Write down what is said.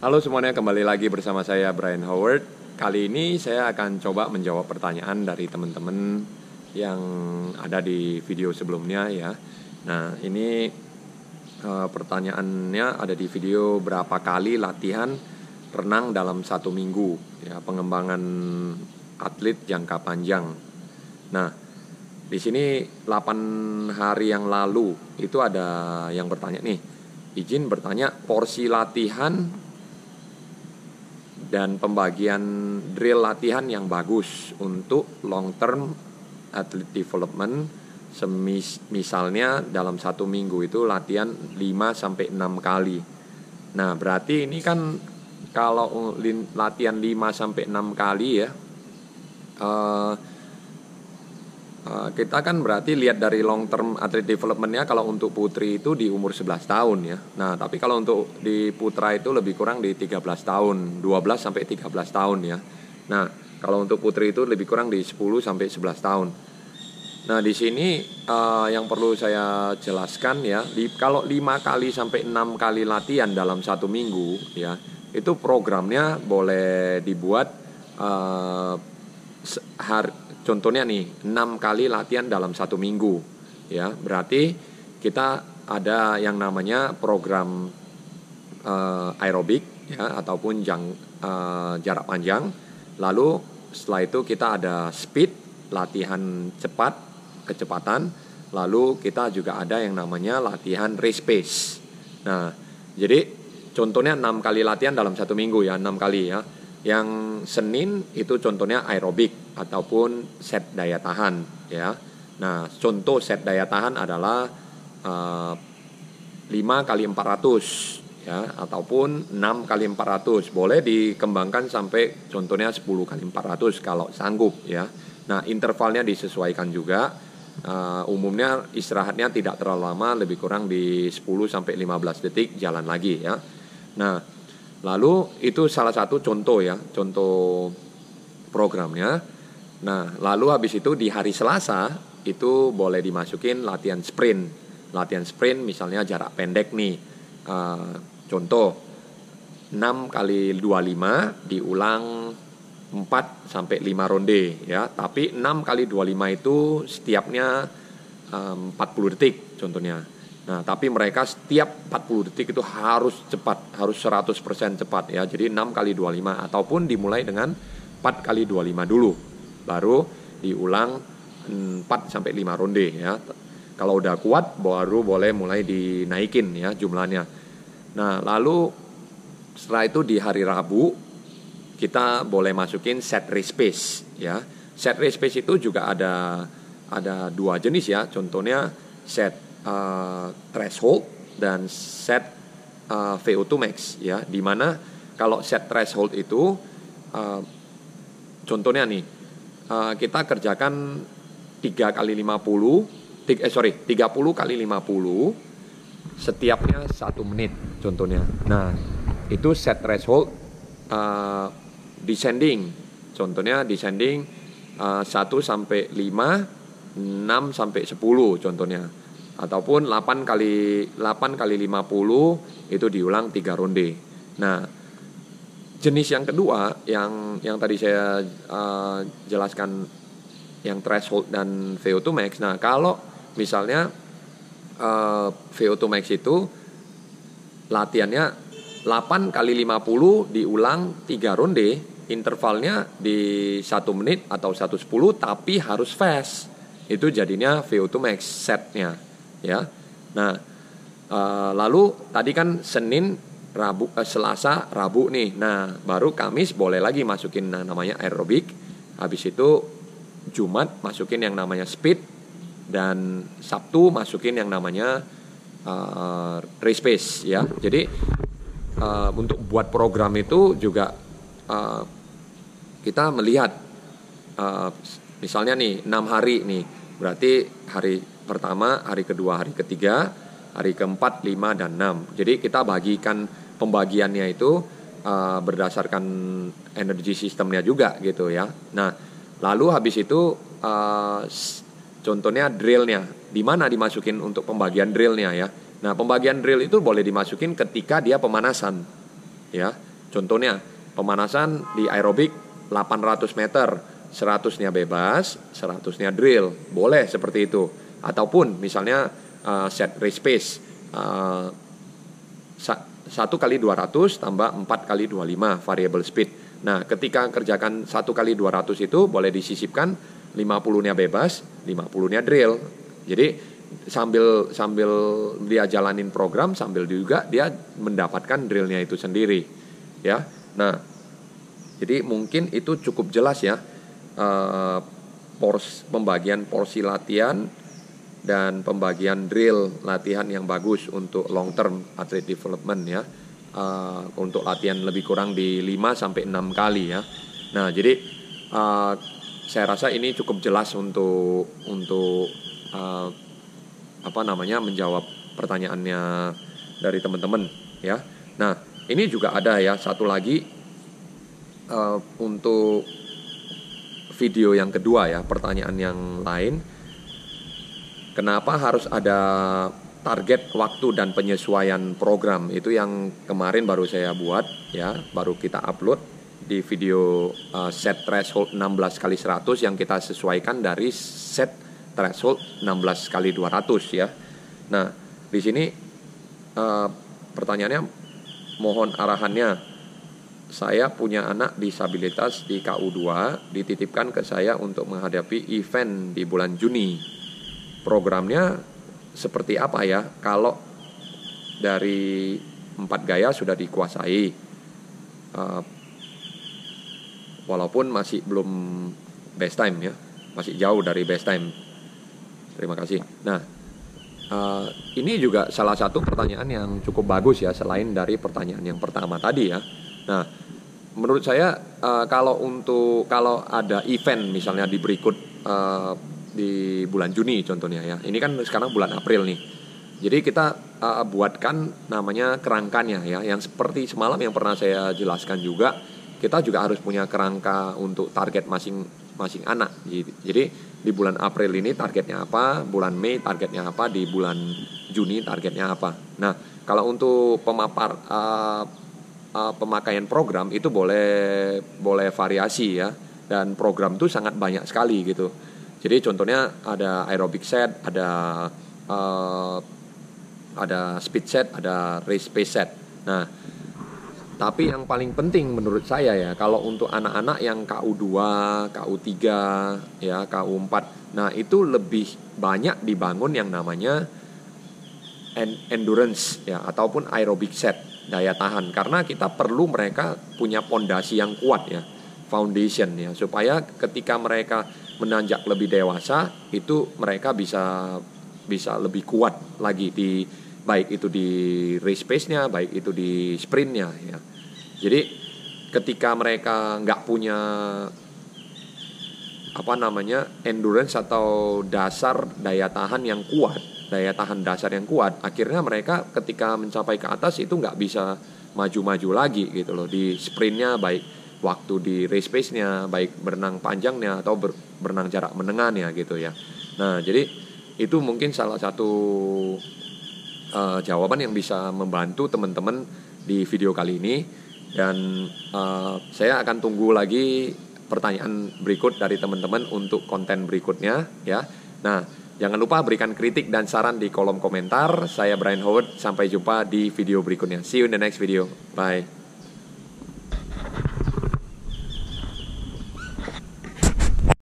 Halo semuanya, kembali lagi bersama saya Brian Howard. Kali ini saya akan coba menjawab pertanyaan dari teman-teman yang ada di video sebelumnya ya. Nah ini pertanyaannya ada di video berapa kali latihan renang dalam satu minggu ya, pengembangan atlet jangka panjang. Nah di sini 8 hari yang lalu itu ada yang bertanya nih, izin bertanya porsi latihan dan pembagian drill latihan yang bagus untuk long term athlete development. Misalnya dalam satu minggu itu latihan 5-6 kali. Nah berarti ini kan kalau latihan 5-6 kali ya, kita kan berarti lihat dari long term athlete development-nya. Kalau untuk putri itu di umur 11 tahun ya. Nah tapi kalau untuk di putra itu lebih kurang di 13 tahun, 12-13 tahun ya. Nah kalau untuk putri itu lebih kurang di 10-11 tahun. Nah di sini yang perlu saya jelaskan ya, kalau 5-6 kali latihan dalam satu minggu ya, itu programnya boleh dibuat contohnya nih 6 kali latihan dalam satu minggu ya. Berarti kita ada yang namanya program aerobik ya, ataupun jarak panjang. Lalu setelah itu kita ada speed, latihan cepat, kecepatan. Lalu kita juga ada yang namanya latihan race pace. Nah jadi contohnya 6 kali latihan dalam satu minggu ya, 6 kali ya. Yang Senin itu contohnya aerobik ataupun set daya tahan ya. Nah contoh set daya tahan adalah 5 kali 400 ya, ataupun 6 kali 400. Boleh dikembangkan sampai contohnya 10 kali 400 kalau sanggup ya. Nah intervalnya disesuaikan juga. Umumnya istirahatnya tidak terlalu lama, lebih kurang di 10-15 detik jalan lagi ya. Nah lalu itu salah satu contoh ya, contoh programnya. Nah lalu habis itu di hari Selasa itu boleh dimasukin latihan sprint. Latihan sprint misalnya jarak pendek nih, contoh 6 kali 25 diulang 4-5 ronde ya. Tapi 6 kali 25 itu setiapnya 40 detik contohnya. Nah, tapi mereka setiap 40 detik itu harus cepat, harus 100% cepat ya. Jadi 6 kali 25 ataupun dimulai dengan 4 kali 25 dulu. Baru diulang 4-5 ronde ya. Kalau udah kuat baru boleh mulai dinaikin ya jumlahnya. Nah, lalu setelah itu di hari Rabu kita boleh masukin set race pace ya. Set race pace itu juga ada 2 jenis ya. Contohnya set threshold dan set VO2 max ya, dimana kalau set threshold itu contohnya nih kita kerjakan 30 kali 50 setiapnya 1 menit contohnya. Nah itu set threshold descending, contohnya descending 1-5, 6-10 contohnya, ataupun 8 kali 50 itu diulang 3 ronde. Nah jenis yang kedua yang tadi saya jelaskan, yang threshold dan VO2 max. Nah kalau misalnya VO2 max itu latihannya 8 kali 50 diulang 3 ronde, intervalnya di 1 menit atau 1:10, tapi harus fast. Itu jadinya VO2 max setnya ya. Nah lalu tadi kan Senin, Rabu, Selasa, Rabu nih. Nah baru Kamis boleh lagi masukin namanya aerobik. Habis itu Jumat masukin yang namanya speed, dan Sabtu masukin yang namanya race pace ya. Jadi untuk buat program itu juga kita melihat misalnya nih 6 hari nih, berarti hari pertama, hari kedua, hari ketiga, hari keempat, 5, dan 6. Jadi kita bagikan pembagiannya itu berdasarkan energi sistemnya juga gitu ya. Nah lalu habis itu contohnya drillnya, di mana dimasukin untuk pembagian drillnya ya. Nah pembagian drill itu boleh dimasukin ketika dia pemanasan ya. Contohnya pemanasan di aerobik 800 meter, 100-nya bebas, 100-nya drill, boleh seperti itu. Ataupun misalnya set race pace 1 kali 200 tambah 4 kali 25 variable speed. Nah, ketika kerjakan 1 kali 200 itu boleh disisipkan 50-nya bebas, 50-nya drill. Jadi sambil dia jalanin program, sambil juga dia mendapatkan drillnya itu sendiri, ya. Nah, jadi mungkin itu cukup jelas ya, pembagian porsi latihan dan pembagian drill latihan yang bagus untuk long term athlete development ya. Untuk latihan lebih kurang di 5-6 kali ya. Nah, jadi saya rasa ini cukup jelas untuk menjawab pertanyaannya dari teman-teman ya. Nah, ini juga ada ya satu lagi untuk video yang kedua ya, pertanyaan yang lain. Kenapa harus ada target waktu dan penyesuaian program? Itu yang kemarin baru saya buat ya, baru kita upload di video set threshold 16 kali 100 yang kita sesuaikan dari set threshold 16 kali 200 ya. Nah, di sini pertanyaannya, mohon arahannya. Saya punya anak disabilitas di KU2, dititipkan ke saya untuk menghadapi event di bulan Juni. Programnya seperti apa ya? Kalau dari 4 gaya sudah dikuasai, walaupun masih belum best time ya, masih jauh dari best time. Terima kasih. Nah, ini juga salah satu pertanyaan yang cukup bagus ya, selain dari pertanyaan yang pertama tadi ya. Nah, menurut saya kalau ada event misalnya di berikut di bulan Juni contohnya ya. Ini kan sekarang bulan April nih. Jadi kita buatkan namanya kerangkanya ya, yang seperti semalam yang pernah saya jelaskan juga. Kita juga harus punya kerangka untuk target masing-masing anak. Jadi di bulan April ini targetnya apa, bulan Mei targetnya apa, di bulan Juni targetnya apa. Nah, kalau untuk pemakaian program itu boleh variasi ya, dan program itu sangat banyak sekali gitu. Jadi contohnya ada aerobic set, ada speed set, ada race pace set. Nah, tapi yang paling penting menurut saya ya, kalau untuk anak-anak yang KU2, KU3, ya KU4, nah itu lebih banyak dibangun yang namanya endurance ya, ataupun aerobic set, daya tahan, karena kita perlu mereka punya pondasi yang kuat ya, foundation ya, supaya ketika mereka menanjak lebih dewasa itu mereka bisa lebih kuat lagi baik itu di race pace-nya, baik itu di sprint-nya ya. Jadi ketika mereka nggak punya endurance atau dasar daya tahan yang kuat, daya tahan dasar yang kuat, akhirnya mereka ketika mencapai ke atas itu nggak bisa maju-maju lagi gitu loh di sprintnya, baik waktu di race pace-nya, baik berenang panjangnya atau berenang jarak menengahnya gitu ya. Nah, jadi itu mungkin salah satu jawaban yang bisa membantu teman-teman di video kali ini. Dan saya akan tunggu lagi pertanyaan berikut dari teman-teman untuk konten berikutnya ya. Nah, jangan lupa berikan kritik dan saran di kolom komentar. Saya Brian Howard, sampai jumpa di video berikutnya. See you in the next video. Bye.